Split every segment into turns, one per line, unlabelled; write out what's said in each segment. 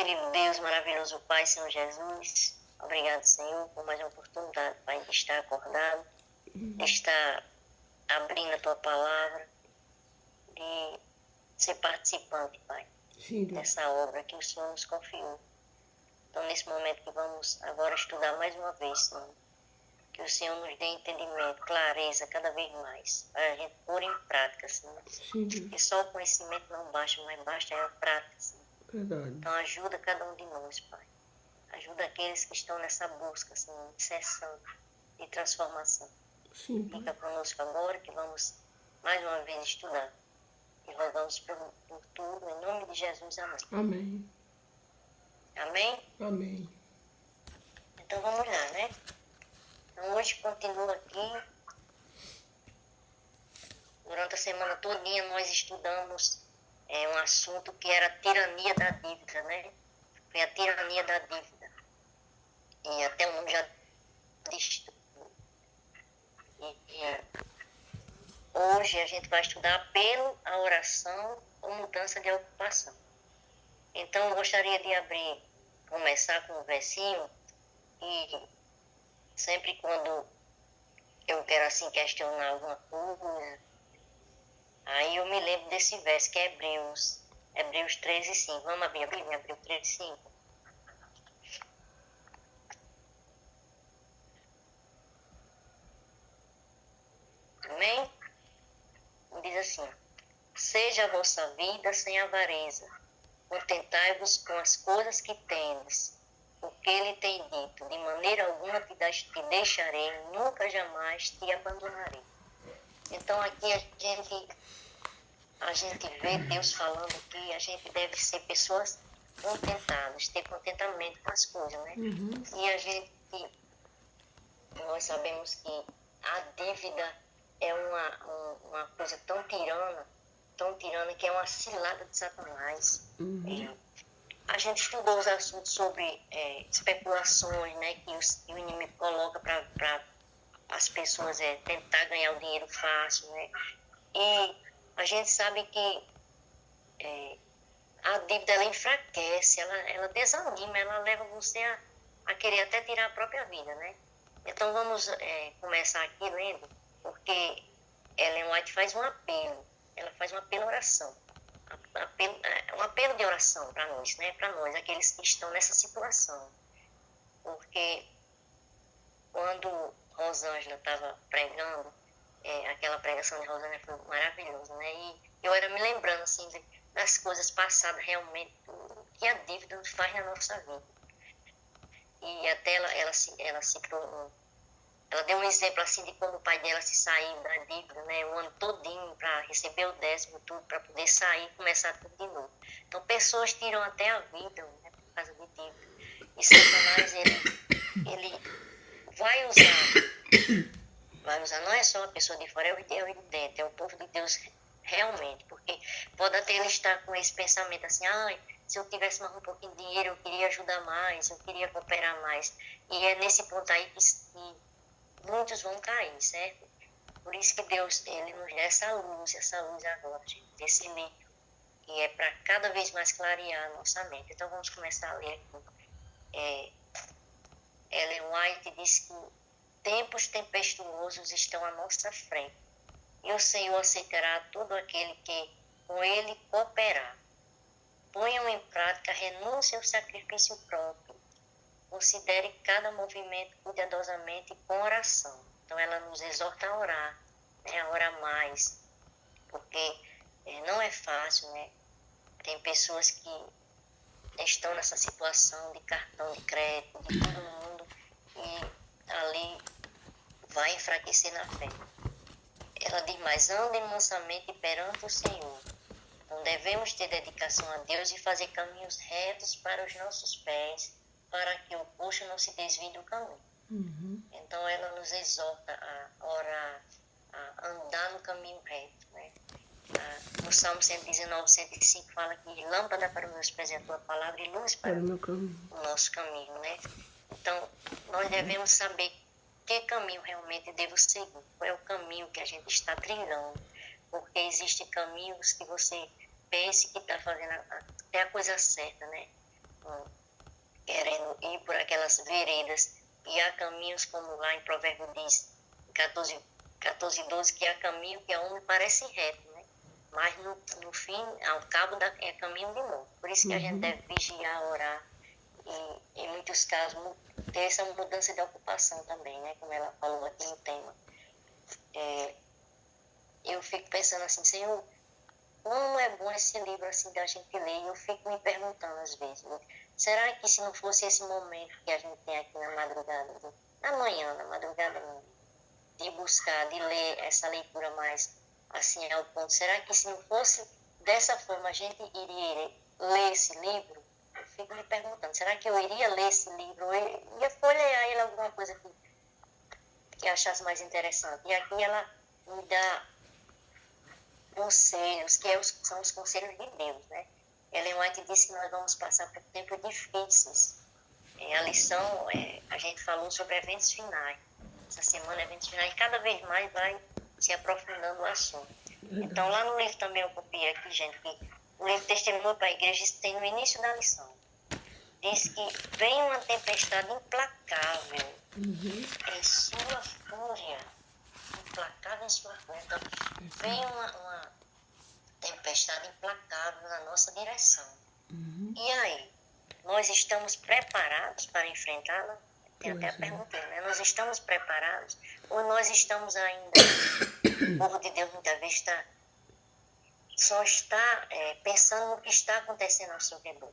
querido Deus, maravilhoso Pai, Senhor Jesus, obrigado, Senhor, por mais uma oportunidade, Pai, de estar acordado, de estar abrindo a Tua palavra, de ser participante, Pai,
Sim, Deus.
dessa obra que o Senhor nos confiou. Então, nesse momento que vamos agora estudar mais uma vez, Senhor, que o Senhor nos dê entendimento, clareza cada vez mais, para a gente pôr em prática, Senhor.
Sim, Deus.
Porque só o conhecimento não basta, mas basta é a prática, Senhor.
Verdade.
Então, ajuda cada um de nós, Pai. Ajuda aqueles que estão nessa busca, Senhor, de sessão, de transformação.
Sim, Pai.
Fica conosco agora, que vamos mais uma vez estudar. E rogamos por tudo, em nome de Jesus, amém.
Amém.
Amém?
Amém.
Então, vamos lá, né? Então, hoje continua aqui. Durante a semana todinha nós estudamos um assunto que era a tirania da dívida, né? Foi a tirania da dívida. E até o nome já diz tudo. Hoje a gente vai estudar apelo à oração ou mudança de ocupação. Então eu gostaria de começar com um versinho, e sempre quando eu quero assim questionar alguma coisa, aí eu me lembro desse verso que é Hebreus 13:5. Vamos abrir a Bíblia, Hebreus 13:5. Amém? Diz assim: seja a vossa vida sem avareza, contentai-vos com as coisas que tendes, porque ele tem dito, de maneira alguma te deixarei, nunca jamais te abandonarei. Então aqui a gente vê Deus falando que a gente deve ser pessoas contentadas, ter contentamento com as coisas, né? E nós sabemos que a dívida é uma coisa tão tirana, que é uma cilada de Satanás. A gente estudou os assuntos sobre especulações, né, que o inimigo coloca para as pessoas tentar ganhar o dinheiro fácil, né? E a gente sabe que a dívida ela enfraquece, ela desanima, ela leva você a querer até tirar a própria vida, né? Então vamos começar aqui lendo, porque Ellen White faz um apelo, ela faz um apelo à oração, um apelo de oração para nós, né? Para nós, aqueles que estão nessa situação. Porque quando Rosângela estava pregando, aquela pregação de Rosângela foi maravilhosa, né? E eu era me lembrando, assim, das coisas passadas realmente, que a dívida faz na nossa vida. E até ela citou, ela deu um exemplo, assim, de quando o pai dela se saiu da dívida, né? O ano todinho para receber o 10º, tudo, para poder sair e começar tudo de novo. Então, pessoas tiram até a vida, né, por causa de dívida. E Satanás, ele vai usar, não é só a pessoa de fora, é o de dentro, é o povo de Deus realmente, porque pode até ele estar com esse pensamento assim, se eu tivesse mais um pouquinho de dinheiro, eu queria ajudar mais, eu queria cooperar mais. E é nesse ponto aí que muitos vão cair, certo? Por isso que Deus, ele nos dá essa luz agora, gente, desse livro, que é para cada vez mais clarear a nossa mente. Então vamos começar a ler aqui. Ellen White diz que tempos tempestuosos estão à nossa frente, e o Senhor aceitará todo aquele que com ele cooperar. Ponham em prática a renúncia ao sacrifício próprio. Considere cada movimento cuidadosamente com oração. Então ela nos exorta a orar, né, a orar mais, porque não é fácil, né? Tem pessoas que estão nessa situação de cartão de crédito, de todo mundo, e ali vai enfraquecer na fé. Ela diz mais: andem mansamente perante o Senhor. Então devemos ter dedicação a Deus e fazer caminhos retos para os nossos pés, para que o coxo não se desvie do caminho. Então ela nos exorta a orar, a andar no caminho reto, né? No Salmo 119, 105 fala que lâmpada para os meus pés é a tua palavra e luz para o nosso caminho, né? Então nós devemos saber que caminho realmente devo seguir, qual é o caminho que a gente está trilhando, porque existem caminhos que você pense que está fazendo até a coisa certa, né? querendo ir por aquelas veredas, e há caminhos, como lá em Provérbio diz, 14:12, que há caminho que a homem parece reto, né? Mas no fim, ao cabo, é caminho de morte. Por isso que a gente deve vigiar, orar, e em muitos casos ter essa mudança de ocupação também, né? Como ela falou aqui no tema. Eu fico pensando assim, Senhor, como é bom esse livro assim da gente ler, e eu fico me perguntando às vezes, né? Será que se não fosse esse momento que a gente tem aqui na madrugada, na manhã, na madrugada, de buscar, de ler essa leitura mais assim ao ponto, será que se não fosse dessa forma a gente iria ler esse livro? Eu fico me perguntando, será que eu iria ler esse livro? Eu ia folhear ele alguma coisa que achasse mais interessante. E aqui ela me dá conselhos, são os conselhos de Deus, né? Ellen White disse que nós vamos passar por tempos difíceis. A lição, a gente falou sobre eventos finais. Essa semana, eventos finais, e cada vez mais vai se aprofundando o assunto. Então, lá no livro também eu copiei aqui, gente, que o livro Testemunho para a Igreja tem no início da lição. Diz que vem uma tempestade implacável em sua fúria. Implacável em sua fúria. Então, vem uma tempestade implacável na nossa direção. E aí, nós estamos preparados para enfrentá-la? Tem até a pergunta, né? Nós estamos preparados? Ou nós estamos ainda, o povo de Deus muitas vezes só está pensando no que está acontecendo ao seu redor?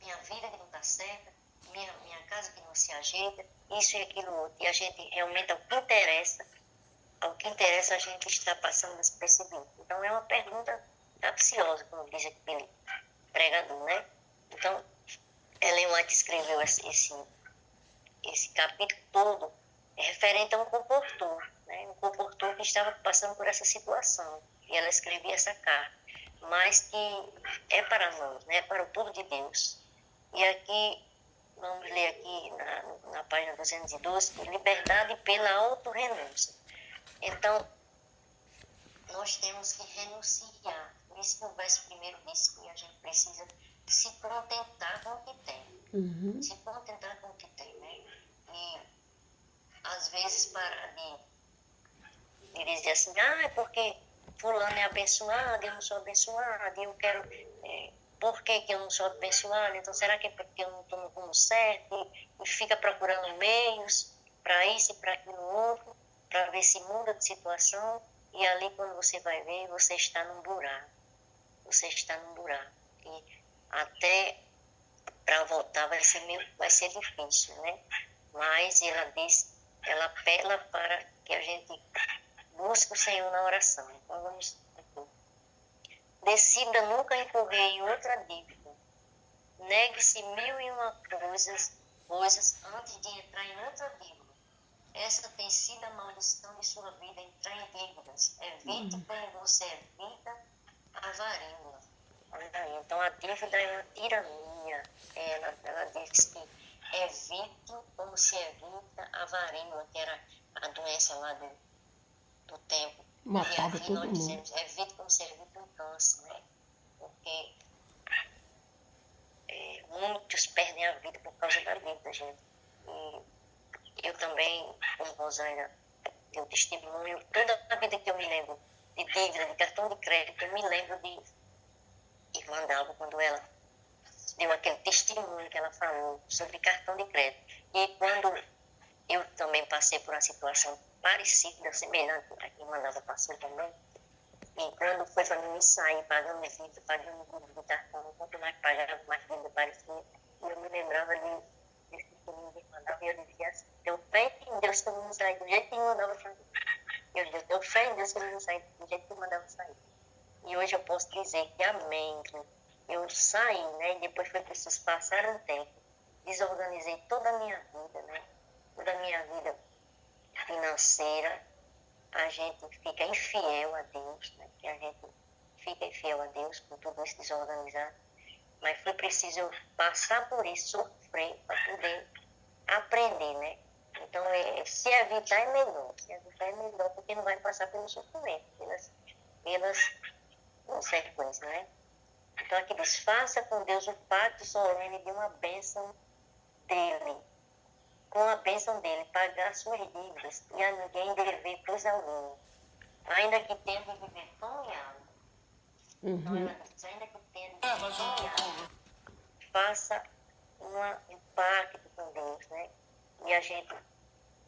Minha vida que não está certa, minha casa que não se ajeita, isso e aquilo outro. E a gente realmente, ao que interessa a gente está passando despercebido. Então é uma pergunta capciosa, como diz aquele pregador, né? Então, Ellen White escreveu esse capítulo todo referente a um comportor, né? Um comportor que estava passando por essa situação. E ela escrevia essa carta, mas que é para nós, né? Para o povo de Deus. E aqui, vamos ler aqui na página 212, liberdade pela autorrenúncia. Então, nós temos que renunciar. Por isso que o verso primeiro diz que a gente precisa se contentar com o que tem. Se contentar com o que tem, né? E, às vezes, parar de dizer assim, é porque fulano é abençoado, eu não sou abençoado, eu quero... por que eu não sou abençoado? Então, será que é porque eu não estou no rumo certo? E fica procurando meios para isso e para aquilo outro, para ver se muda de situação. E ali, quando você vai ver, você está num buraco. Você está num buraco. E até para voltar vai ser difícil, né? Mas ela apela para que a gente busque o Senhor na oração. Então, vamos aqui. Decida nunca incorrer em outra dívida. Negue-se 1001 coisas antes de entrar em outra dívida. Essa tem sido a maldição de sua vida, entrar em dívidas. Evite como você evita a varíola. Então, a dívida é uma tirania. Ela diz que evite como se evita a varíola, que era a doença lá do tempo.
Matava
e aqui
todo
nós
mundo.
dizemos, evite como se evita um câncer, né? Porque muitos perdem a vida por causa da dívida, gente. E eu também, como Rosângela, tenho testemunho. Toda a vida que eu me lembro de dívida, de cartão de crédito, eu me lembro de Irmã Dalva, quando ela deu aquele testemunho que ela falou sobre cartão de crédito. E quando eu também passei por uma situação parecida, semelhante à que Irmã Dalva passou também, e quando foi para mim sair pagando dívida, pagando dívida, cartão, quanto mais pagava, mais dívida parecia. E eu me lembrava desse testemunho de Irmã Dalva, e eu dizia assim, eu fé em Deus que eu não saí do jeito que Irmã Dalva sair. Eu dizia, eu fé em Deus que eu não saí do jeito que Irmã Dalva sair. E hoje eu posso dizer que amém, eu saí, né? E depois foi preciso passar um tempo. Desorganizei toda a minha vida, né? Toda a minha vida financeira. A gente fica infiel a Deus, né? Que a gente fica infiel a Deus com tudo isso desorganizado. Mas foi preciso eu passar por isso, sofrer, para poder aprender, né? Então, se evitar é melhor. Se evitar é melhor, porque não vai passar pelo sofrimento, pelas consequências, né? Então aqui diz, faça com Deus o pacto solene de uma bênção dele, com a bênção dele, pagar suas dívidas e a ninguém dever coisa alguma, ainda que tenha de viver pão e água. Então ela diz, ainda que tenha de viver pão e água, faça um pacto com Deus, né? E a gente,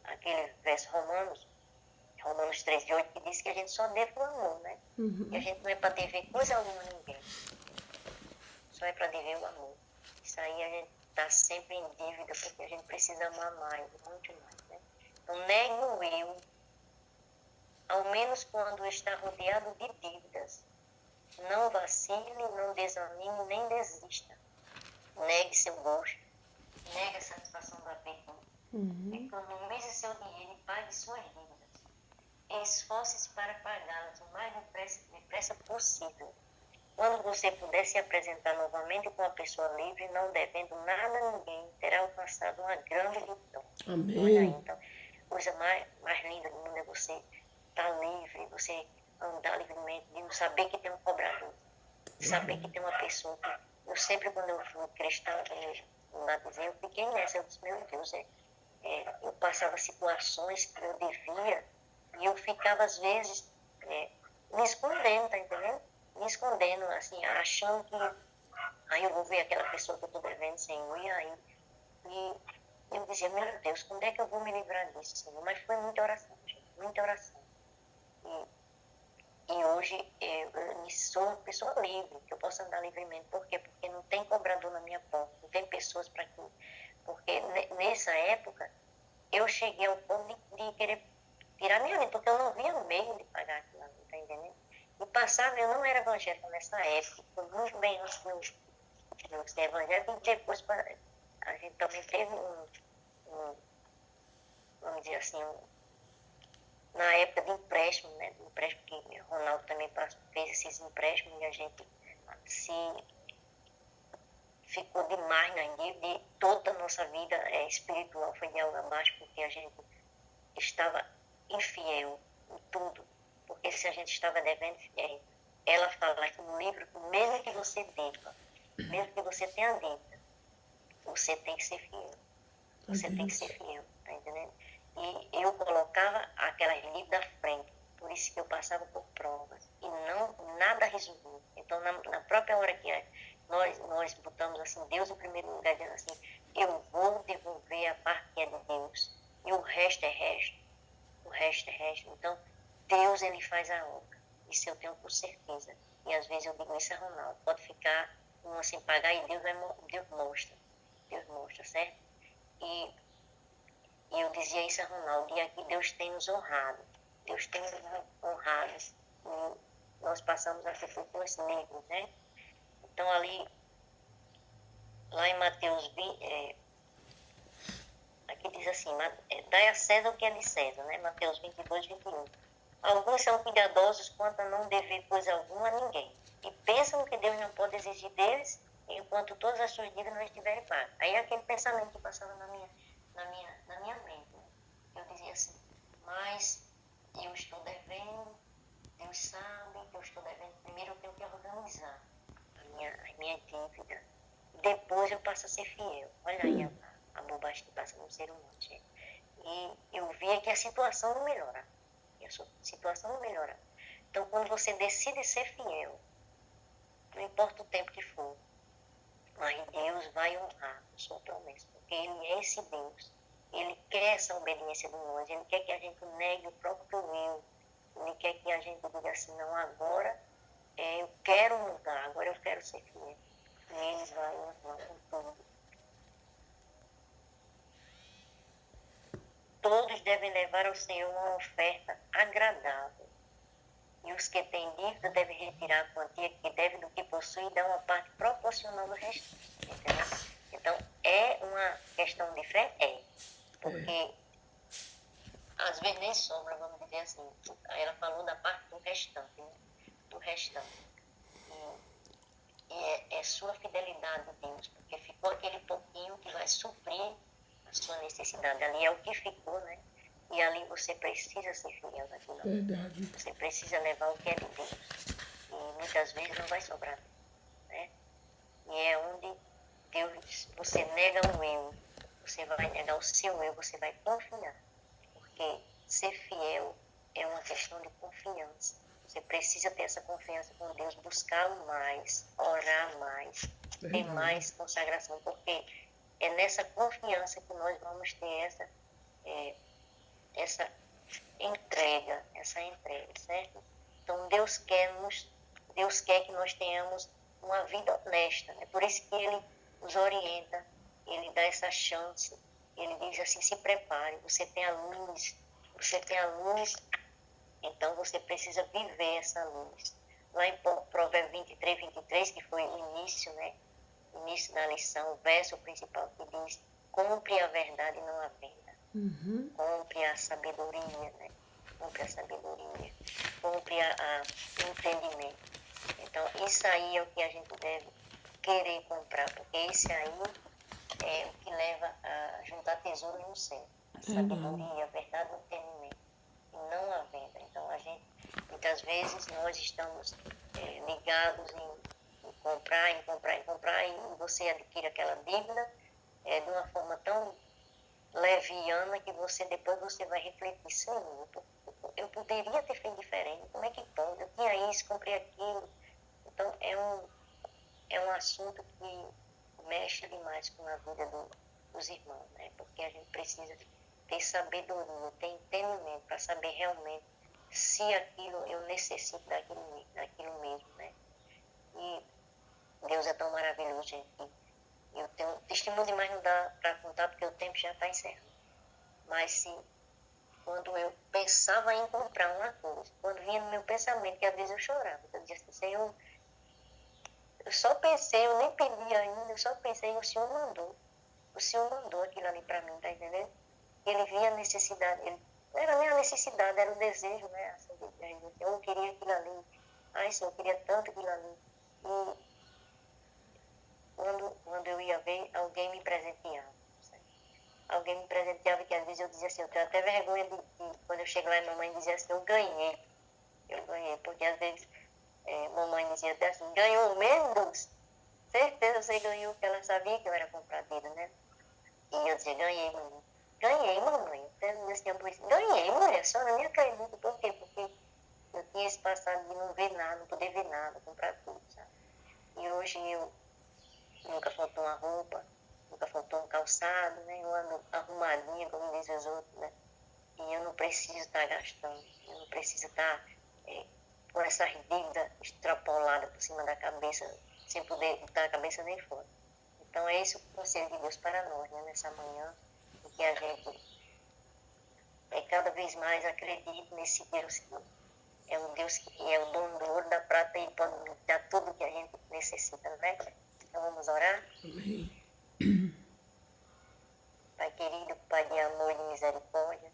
aquele verso Romanos 3:8, que diz que a gente só deve o amor, né? Que a gente não é para dever coisa alguma a ninguém, só é para dever o amor. Isso aí a gente está sempre em dívida, porque a gente precisa amar mais, muito mais, né? Então, negue o eu, ao menos quando está rodeado de dívidas. Não vacile, não desanime, nem desista. Negue seu gosto, negue a satisfação da virtude. Economize seu dinheiro e pague suas dívidas. Esforce-se para pagá-las o mais depressa possível. Quando você puder se apresentar novamente com a pessoa livre, não devendo nada a ninguém, terá alcançado uma grande vitória.
Amém.
Olha aí, então, a coisa mais linda do mundo é você estar livre, você andar livremente, de não saber que tem um cobrador, de saber que tem uma pessoa que... Eu sempre, quando eu fui cristã, eu fiquei nessa, eu disse, meu Deus, eu passava situações que eu devia, e eu ficava, às vezes, me escondendo, tá entendendo? Me escondendo, assim, achando que aí eu vou ver aquela pessoa que eu estou devendo, Senhor, e aí eu dizia, meu Deus, quando é que eu vou me livrar disso, Senhor? Mas foi muita oração, gente, muita oração. E hoje eu sou uma pessoa livre, que eu posso andar livremente. Por quê? Porque não tem cobrador na minha porta, não tem pessoas para que... Porque nessa época, eu cheguei ao ponto de querer tirar minha vida, porque eu não via meio de pagar aquilo ali, tá entendendo? E passava, eu não era evangélica nessa época, foi muito bem antes de eu ser evangélica, e depois a gente também teve vamos dizer assim, na época de empréstimo, né? Empréstimo que Ronaldo também fez esses empréstimos e a gente se ficou demais na dívida e toda a nossa vida espiritual foi de água abaixo porque a gente estava infiel em tudo. Porque se a gente estava devendo, ela fala aqui no livro que mesmo que você deva, mesmo que você tenha dívida, você tem que ser fiel. Você tem que ser fiel, tá entendendo? E eu colocava aquela dívida à frente, por isso que eu passava por provas. E não, nada resolvia. Então, na própria hora que nós botamos assim, Deus em primeiro lugar, dizendo assim, eu vou devolver a parte que é de Deus. E o resto é resto. O resto é resto. Então, Deus, ele faz a obra. Isso eu tenho por certeza. E às vezes eu digo isso a Ronaldo, pode ficar sem pagar e Deus mostra. Deus mostra, certo? E eu dizia isso a Ronaldo, e aqui Deus tem nos honrado. Deus tem nos honrado. E nós passamos a ser pessoas livres, né? Então ali, lá em Mateus 20, aqui diz assim, dai a César o que é de César, né? Mateus 22:21. Alguns são cuidadosos quanto a não dever coisa alguma a ninguém. E pensam que Deus não pode exigir deles enquanto todas as suas dívidas não estiverem pagas. Aí é aquele pensamento que passava na minha mente. Né? Eu dizia assim, mas eu estou devendo, Deus sabe que eu estou devendo. Primeiro eu tenho que organizar a minha dívida. Depois eu passo a ser fiel. Olha aí a bobagem que passa no ser humano, gente. E eu via que a situação não melhora. E a situação não melhora. Então, quando você decide ser fiel, não importa o tempo que for, mas Deus vai honrar a sua promessa, porque Ele é esse Deus. Ele quer essa obediência de nós, Ele quer que a gente negue o próprio eu, Ele quer que a gente diga assim, não, agora eu quero mudar, agora eu quero ser fiel. E Ele vai honrar com tudo. Todos devem levar ao Senhor uma oferta agradável. E os que têm dívida devem retirar a quantia que deve do que possui e dar uma parte proporcional do restante. Entendeu? Então, é uma questão diferente? Porque, às vezes, nem sobra, vamos dizer assim. Ela falou da parte do restante, né? Do restante. E é sua fidelidade a Deus, porque ficou aquele pouquinho que vai suprir a sua necessidade. Ali é o que ficou, né? E ali você precisa ser fiel naquilo.
Verdade.
Você precisa levar o que é de Deus. E muitas vezes não vai sobrar, né? E é onde Deus, você nega o eu, você vai negar o seu eu, você vai confiar. Porque ser fiel é uma questão de confiança. Você precisa ter essa confiança com Deus, buscá-lo mais, orar mais, ter mais consagração, porque é nessa confiança que nós vamos ter essa entrega, certo? Então Deus quer que nós tenhamos uma vida honesta, né? Por isso que Ele nos orienta, Ele dá essa chance, Ele diz assim, se prepare, você tem a luz, então você precisa viver essa luz. Lá em Provérbios 23, que foi o início, né? O início da lição, o verso principal que diz, compre a verdade e não a venda. Compre a sabedoria, né? Compre a sabedoria, compre o entendimento. Então, isso aí é o que a gente deve querer comprar, porque esse aí é o que leva a juntar tesouro no céu. A sabedoria, a verdade, o entendimento, e não a venda. Então, muitas vezes, nós estamos ligados em comprar, e você adquire aquela dívida de uma forma tão leviana que depois você vai refletir, Senhor, eu poderia ter feito diferente, como é que pode? Eu tinha isso, comprei aquilo. Então, é um assunto que mexe demais com a vida dos irmãos, né? Porque a gente precisa ter sabedoria, ter entendimento para saber realmente se aquilo eu necessito daquilo mesmo, né? E Deus é tão maravilhoso, gente. Eu tenho testemunho demais, não dá para contar porque o tempo já está encerrando. Mas quando eu pensava em comprar uma coisa, quando vinha no meu pensamento, que às vezes eu chorava, eu dizia assim, Senhor, eu só pensei, eu nem pedi ainda, eu só pensei e o Senhor mandou aquilo ali para mim, tá entendendo? Ele via a necessidade, não era nem a necessidade, era o desejo, né? Assim, eu queria aquilo ali, ai Senhor, eu queria tanto aquilo ali. E quando eu ia ver, alguém me presenteava. Alguém me presenteava, que às vezes eu dizia assim, eu tenho até vergonha de quando eu chego lá e mamãe dizia assim, eu ganhei, porque às vezes mamãe dizia até assim, ganhou mesmo, Deus? Certeza você ganhou, porque ela sabia que eu era compradeira, né? E eu dizia, ganhei, mamãe. Ganhei, mamãe. Eu dizia assim, ganhei, mulher, a senhora nem acredita. Por quê? Porque eu tinha esse passado de não ver nada, não poder ver nada, comprar tudo, sabe? E hoje eu nunca faltou uma roupa, nunca faltou um calçado, né? Eu ando arrumadinha, como dizem os outros, né? E eu não preciso estar gastando, eu não preciso estar com essa dívida extrapolada por cima da cabeça, sem poder botar a cabeça nem fora. Então é esse o conselho de Deus para nós, né? Nessa manhã, em que a gente cada vez mais acredite nesse Deus que é um Deus que é o dono do ouro da prata e pode nos dar tudo que a gente necessita, né? Então vamos orar?
Amém.
Pai querido, Pai de amor e de misericórdia,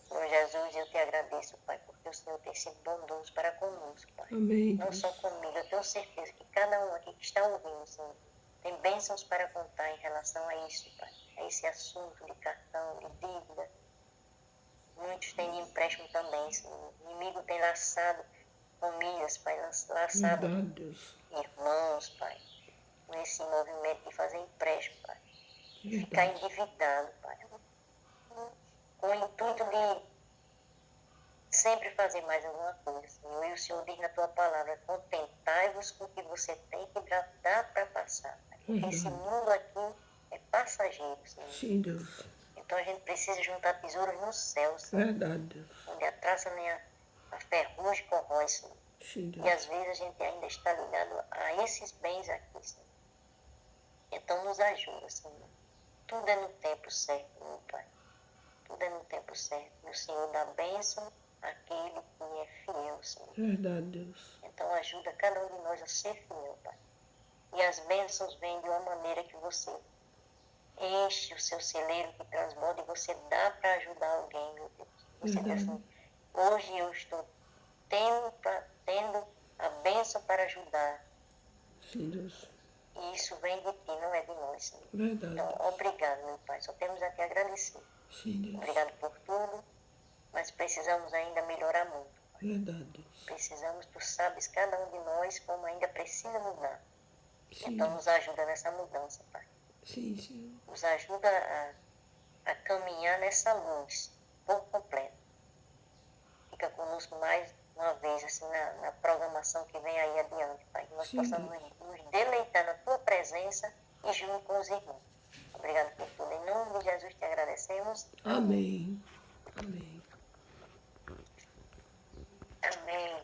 Senhor Jesus, eu te agradeço, Pai, porque o Senhor tem sido bondoso para conosco, Pai.
Amém,
Não
Deus.
só comigo, eu tenho certeza que cada um aqui que está ouvindo, Senhor, tem bênçãos para contar em relação a isso, Pai. A esse assunto de cartão, de dívida. Muitos têm de empréstimo também, Senhor. O inimigo tem laçado famílias, Pai, laçado
Verdade, Deus.
irmãos, Pai, com esse movimento de fazer empréstimo, Pai. De ficar
Verdade.
endividado, Pai. Com o intuito de sempre fazer mais alguma coisa, Senhor. E o Senhor diz na tua palavra, contentai-vos com o que você tem que dá para passar. Porque esse mundo aqui é passageiro, Senhor.
Sim, Deus.
Então a gente precisa juntar tesouros no céu, Senhor.
Verdade, Deus.
Onde a traça nem a ferrugem corrói, Senhor.
Sim,
E às
Deus.
vezes a gente ainda está ligado a esses bens aqui, Senhor. Então nos ajuda, Senhor. Tudo é no tempo certo, meu Pai. Tudo é no tempo certo. E o Senhor dá bênção àquele que é fiel, Senhor.
Verdade, Deus.
Então ajuda cada um de nós a ser fiel, Pai. E as bênçãos vêm de uma maneira que você enche o seu celeiro que transborda e você dá para ajudar alguém, meu Deus. Você diz
Verdade.
assim, hoje eu estou tendo a bênção para ajudar.
Sim, Deus.
E isso vem de ti, não é de nós, Senhor.
Verdade,
Então,
Deus.
obrigado, meu Pai. Só temos a te agradecer.
Sim, Deus.
Obrigado por tudo, mas precisamos ainda melhorar muito.
Verdade, Deus.
Precisamos, tu sabes, cada um de nós, como ainda precisa mudar.
Sim.
Então, nos ajuda nessa mudança, Pai.
Sim, Senhor.
Nos ajuda a caminhar nessa luz por completo. Fica conosco mais uma vez, assim, na programação que vem aí adiante, Pai. Que nós
Sim,
possamos
Deus.
nos deleitar na Tua presença e junto com os irmãos. Obrigado por tudo. Em nome de Jesus te agradecemos.
Amém. Amém.
Amém.